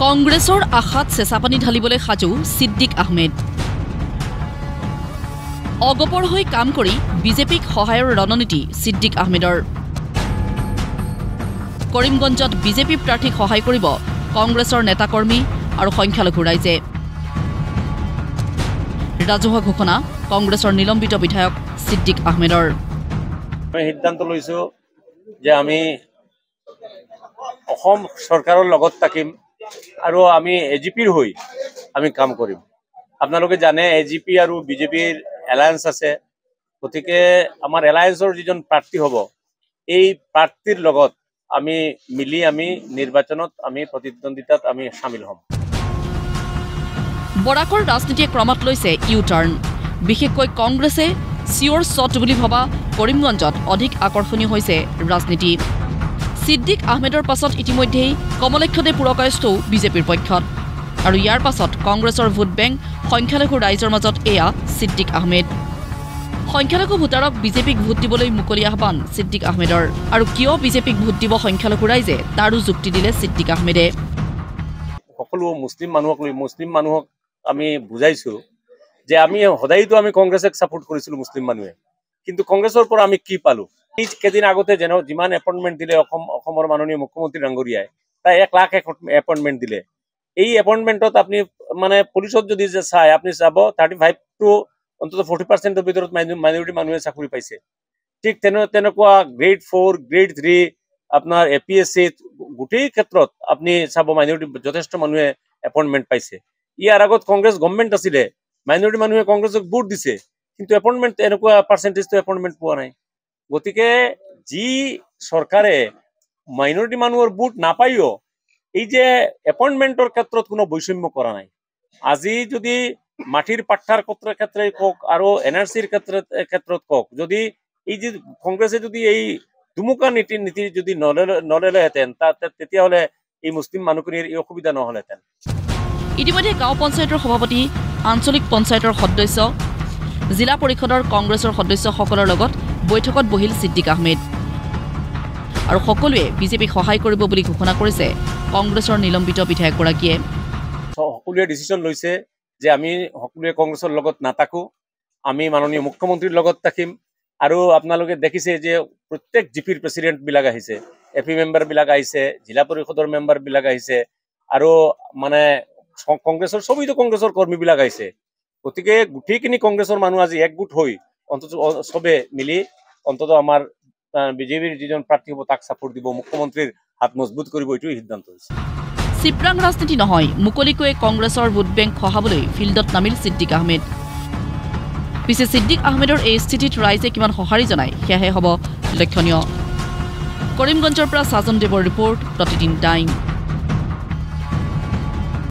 কংগ্ৰেছৰ আশাত চেঁচাপানী ঢালিবলৈ সাজু ছিদ্দিক আহমেদ অগপৰ হৈ কাম কৰি বিজেপিক সহায়ৰ ৰণনীতি ছিদ্দিক আহমেদৰ কৰিমগঞ্জত বিজেপি প্ৰাৰ্থীক সহায় কৰিব কংগ্ৰেছৰ নেতাকৰ্মী আৰু সংখ্যালঘু ৰাইজে ৰাজহুৱা ঘোষণা কংগ্ৰেছৰ নিলম্বিত বিধায়ক ছিদ্দিক আহমেদৰ আমি সিদ্ধান্ত লৈছো যে আমি অসম চৰকাৰৰ লগত থাকিম আৰু আমি এজিপিৰ হৈ আমি কাম কৰিম আপোনালোকে জানে এজিপি আৰু বিজেপিৰ এলায়েন্স আছে গতিকে আমাৰ এলায়েন্সৰ যিজন প্ৰাৰ্থী হ'ব এই প্ৰাৰ্থীৰ লগত আমি মিলি আমি নিৰ্বাচনত আমি প্ৰতিদ্বন্দ্বিতাত আমি শামিল হ'ম বৰাকৰ ৰাজনীতিয়ে ক্ৰমত লৈছে ইউ টাৰ্ণ বিশেষকৈ কংগ্ৰেছে চিঅৰ শ্বট বুলি ভবা কৰিমগঞ্জত অধিক আকৰ্ষণীয় হৈছে ৰাজনীতি ছিদ্দিক আহমেদৰ পাছত ইতিমধ্যেই কমলেক্ষদে পুৰকায়স্থও বিজেপিৰ পক্ষত আৰু ইয়াৰ পাছত কংগ্ৰেছৰ ভোট বেংক সংখ্যালঘু ৰাইজৰ মাজত এয়া ছিদ্দিক আহমেদ সংখ্যালঘু ভোটাৰক বিজেপিক ভোট দিবলৈ মুকলি আহ্বান ছিদ্দিক আহমেদৰ আৰু কিয় বিজেপিক ভোট দিব সংখ্যালঘু ৰাইজে তাৰো যুক্তি দিলে ছিদ্দিক আহমেদে সকলো মুছলিম মানুহক আমি বুজাইছো যে আমি সদায়তো আমি কংগ্ৰেছক সাপোৰ্ট কৰিছিলো মুছলিম মানুহে কিন্তু কংগ্ৰেছৰ পৰা আমি কি পালো এই কেদিন আগতে যেন যিমান এপইণ্টমেণ্ট দিলে অসমৰ মাননীয় মুখ্যমন্ত্ৰী ডাঙৰীয়াই তাই 1 লাখ এপইণ্টমেণ্ট দিলে এই এপইণ্টমেণ্টত আপুনি মানে পুলিচত যদি চাই আপুনি চাব 35 টু অন্তত 40% ভিতৰত মাইনৰিটি মানুহে চাকৰি পাইছে ঠিক তেনেকুৱা গ্ৰেড 4 গ্ৰেড 3 আপোনাৰ এপিএসসি গোটেই ক্ষেত্ৰত আপুনি চাব মাইনৰিটি যথেষ্ট মানুহে এপইণ্টমেণ্ট পাইছে ইয়াৰ আগত কংগ্ৰেছ গভৰ্ণমেণ্ট আছিলে মাইনৰিটি মানুহে কংগ্ৰেছক ভোট দিছে কিন্তু এপইণ্টমেণ্ট এনেকুৱা পাৰ্চেণ্টেজটো এপইণ্টমেণ্ট পোৱা নাই গতিকে যি চৰকাৰে মাইনৰিটি মানুহৰ ভোট নাপায়ও এই যে এপইণ্টমেণ্টৰ ক্ষেত্ৰত কোনো বৈষম্য কৰা নাই আজি যদি মাটিৰ পাট্টাৰ ক্ষেত্ৰে কক আৰু এনআৰসিৰ ক্ষেত্ৰত কক যদি এই যে কংগ্ৰেছে যদি এই দুমুকা নীতি যদি নললেহেঁতেন তেতিয়াহ'লে এই মুছলিম মানুহখিনিৰ এই অসুবিধা নহ'লহেঁতেন ইতিমধ্যে গাঁও পঞ্চায়তৰ সভাপতি আঞ্চলিক পঞ্চায়তৰ সদস্য জিলা পৰিষদৰ কংগ্ৰেছৰ সদস্যসকলৰ লগত বৈঠকত বহিল ছিদ্দিক আহমেদ আৰু সকলোৱে বিজেপিক সহায় কৰিব বুলি ঘোষণা কৰিছে কংগ্ৰেছৰ নিলম্বিত বিধায়কগৰাকীয়ে সকলোৱে ডিচিশ্যন লৈছে যে আমি সকলোৱে কংগ্ৰেছৰ লগত নাথাকো আমি মাননীয় মুখ্যমন্ত্ৰীৰ লগত থাকিম আৰু আপোনালোকে দেখিছে যে প্ৰত্যেক জিপিৰ প্ৰেচিডেণ্ট বিলাক আহিছে এপি মেম্বাৰ বিলাক আহিছে জিলা পৰিষদৰ মেম্বাৰ বিলাক আহিছে আৰু মানে কংগ্ৰেছৰ সবইতো কংগ্ৰেছৰ কৰ্মীবিলাক আহিছে গতিকে গোটেইখিনি কংগ্ৰেছৰ মানুহ আজি একগোট হৈ অন্তত সবে মিলি অন্তত আমাৰ বিজেপিৰ যিজন প্ৰাৰ্থী হ'ব তাক সাপোৰ্ট দিব মুখ্যমন্ত্ৰীৰ হাত মজবুত কৰিব এইটো সিদ্ধান্ত হৈছে চিপ্ৰাং ৰাজনীতি নহয় মুকলিকৈ কংগ্ৰেছৰ ভোট বেংক খহাবলৈ ফিল্ডত নামিল ছিদ্দিক আহমেদ পিছে ছিদ্দিক আহমেদৰ এই স্থিতিত ৰাইজে কিমান সঁহাৰি জনায় সেয়াহে হ'ব লক্ষণীয় কৰিমগঞ্জৰ পৰা সাজন দেৱৰ ৰিপৰ্ট প্ৰতিদিন টাইম